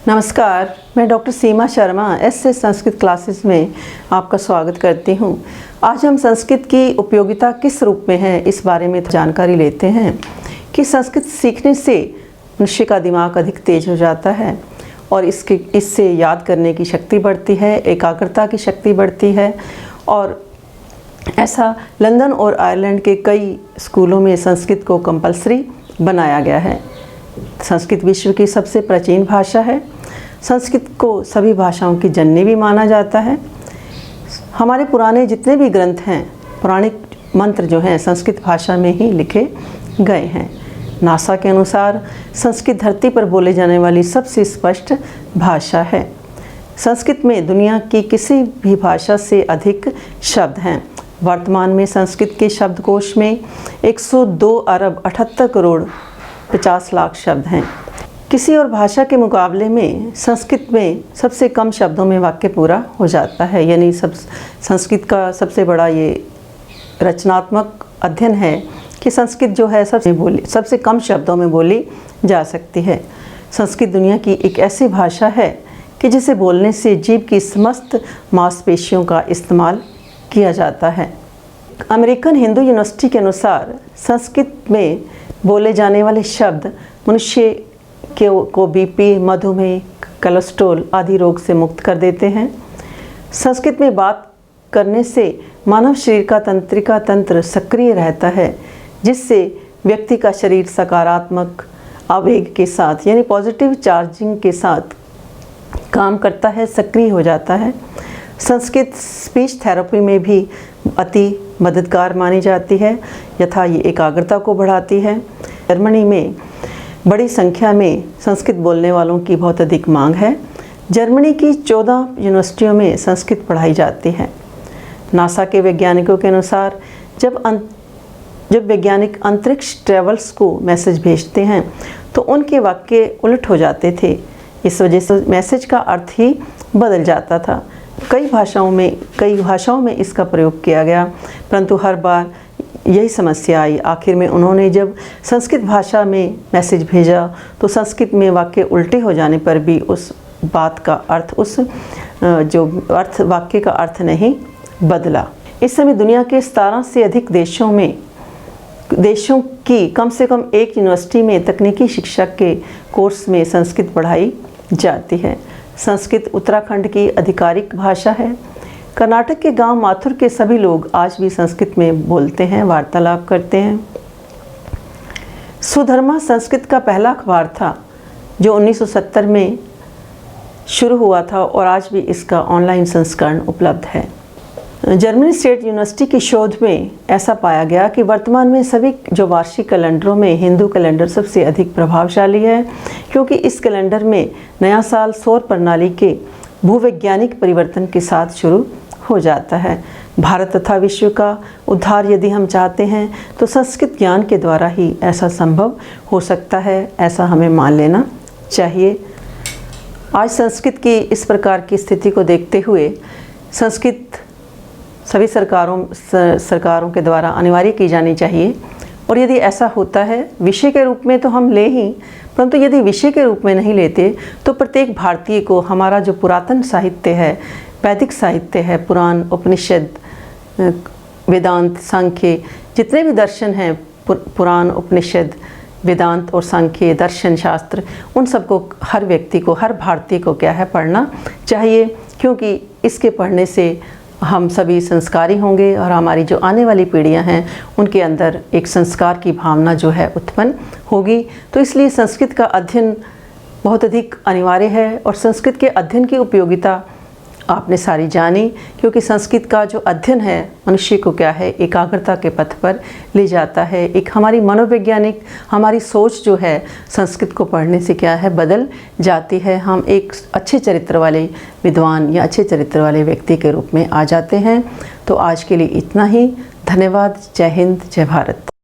नमस्कार, मैं डॉक्टर सीमा Sharma S A Sanskrit classes में आपका स्वागत करती हूँ। आज हम संस्कृत की उपयोगिता किस रूप में है इस बारे में जानकारी लेते हैं कि संस्कृत सीखने से मनुष्य का दिमाग अधिक तेज हो जाता है और इससे याद करने की शक्ति बढ़ती है, एकाग्रता की शक्ति बढ़ती है। और ऐसा लंदन और आयरलैंड के कई स्कूलों में संस्कृत को कंपलसरी बनाया गया है। संस्कृत विश्व की सबसे प्राचीन भाषा है। संस्कृत को सभी भाषाओं की जननी भी माना जाता है। हमारे पुराने जितने भी ग्रंथ हैं, पौराणिक मंत्र जो हैं संस्कृत भाषा में ही लिखे गए हैं। नासा के अनुसार संस्कृत धरती पर बोले जाने वाली सबसे स्पष्ट भाषा है। संस्कृत में दुनिया की किसी भी भाषा से अधिक शब्द हैं। वर्तमान में संस्कृत के शब्दकोश में 102 अरब 78 करोड़ 50 लाख शब्द हैं। किसी और भाषा के मुकाबले में संस्कृत में सबसे कम शब्दों में वाक्य पूरा हो जाता है। यानी संस्कृत का सबसे बड़ा ये रचनात्मक अध्ययन है कि संस्कृत जो है सबसे कम शब्दों में बोली जा सकती है। संस्कृत दुनिया की एक ऐसी भाषा है कि जिसे बोलने से जीभ की समस्त मांसपेशियों का इस्तेमाल किया जाता है। अमेरिकन हिंदू यूनिवर्सिटी के अनुसार संस्कृत में बोले जाने वाले शब्द मनुष्य को बीपी, मधुमेह, कोलेस्ट्रॉल आदि रोग से मुक्त कर देते हैं। संस्कृत में बात करने से मानव शरीर का तंत्रिका तंत्र सक्रिय रहता है, जिससे व्यक्ति का शरीर सकारात्मक आवेग के साथ यानी पॉजिटिव चार्जिंग के साथ काम करता है, सक्रिय हो जाता है। संस्कृत स्पीच थेरेपी में भी अति मददगार मानी जाती है, यथा ये एकाग्रता को बढ़ाती है। जर्मनी में बड़ी संख्या में संस्कृत बोलने वालों की बहुत अधिक मांग है। जर्मनी की 14 यूनिवर्सिटियों में संस्कृत पढ़ाई जाती है। नासा के वैज्ञानिकों के अनुसार जब वैज्ञानिक अंतरिक्ष ट्रैवल्स को मैसेज भेजते हैं तो उनके वाक्य उलट हो जाते थे। इस वजह से मैसेज का अर्थ ही बदल जाता था। कई भाषाओं में इसका प्रयोग किया गया, परंतु हर बार यही समस्या आई। आखिर में उन्होंने जब संस्कृत भाषा में मैसेज भेजा तो संस्कृत में वाक्य उल्टे हो जाने पर भी उस बात का अर्थ वाक्य का अर्थ नहीं बदला। इस समय दुनिया के 17 से अधिक देशों की कम से कम एक यूनिवर्सिटी में तकनीकी शिक्षा के कोर्स में संस्कृत पढ़ाई जाती है। संस्कृत उत्तराखंड की आधिकारिक भाषा है। कर्नाटक के गांव माथुर के सभी लोग आज भी संस्कृत में बोलते हैं, वार्तालाप करते हैं। सुधर्मा संस्कृत का पहला अखबार था जो 1970 में शुरू हुआ था और आज भी इसका ऑनलाइन संस्करण उपलब्ध है। जर्मनी स्टेट यूनिवर्सिटी की शोध में ऐसा पाया गया कि वर्तमान में सभी जो वार्षिक कैलेंडरों में हिंदू कैलेंडर सबसे अधिक प्रभावशाली है, क्योंकि इस कैलेंडर में नया साल सौर प्रणाली के भूवैज्ञानिक परिवर्तन के साथ शुरू हो जाता है। भारत तथा विश्व का उद्धार यदि हम चाहते हैं तो संस्कृत ज्ञान के द्वारा ही ऐसा संभव हो सकता है, ऐसा हमें मान लेना चाहिए। आज संस्कृत की इस प्रकार की स्थिति को देखते हुए संस्कृत सभी सरकारों के द्वारा अनिवार्य की जानी चाहिए। और यदि ऐसा होता है विषय के रूप में तो हम ले ही, परंतु यदि विषय के रूप में नहीं लेते तो प्रत्येक भारतीय को हमारा जो पुरातन साहित्य है, वैदिक साहित्य है, पुराण, उपनिषद, वेदांत, सांख्य, जितने भी दर्शन हैं, पुराण, उपनिषद, वेदांत और सांख्य, दर्शन शास्त्र, उन सबको हर व्यक्ति को, हर भारतीय को क्या है पढ़ना चाहिए, क्योंकि इसके पढ़ने से हम सभी संस्कारी होंगे और हमारी जो आने वाली पीढ़ियां हैं उनके अंदर एक संस्कार की भावना जो है उत्पन्न होगी। तो इसलिए संस्कृत का अध्ययन बहुत अधिक अनिवार्य है। और संस्कृत के अध्ययन की उपयोगिता आपने सारी जानी, क्योंकि संस्कृत का जो अध्ययन है मनुष्य को क्या है एकाग्रता के पथ पर ले जाता है। एक हमारी मनोवैज्ञानिक हमारी सोच जो है संस्कृत को पढ़ने से क्या है बदल जाती है। हम एक अच्छे चरित्र वाले विद्वान या अच्छे चरित्र वाले व्यक्ति के रूप में आ जाते हैं। तो आज के लिए इतना ही। धन्यवाद। जय हिंद, जय भारत।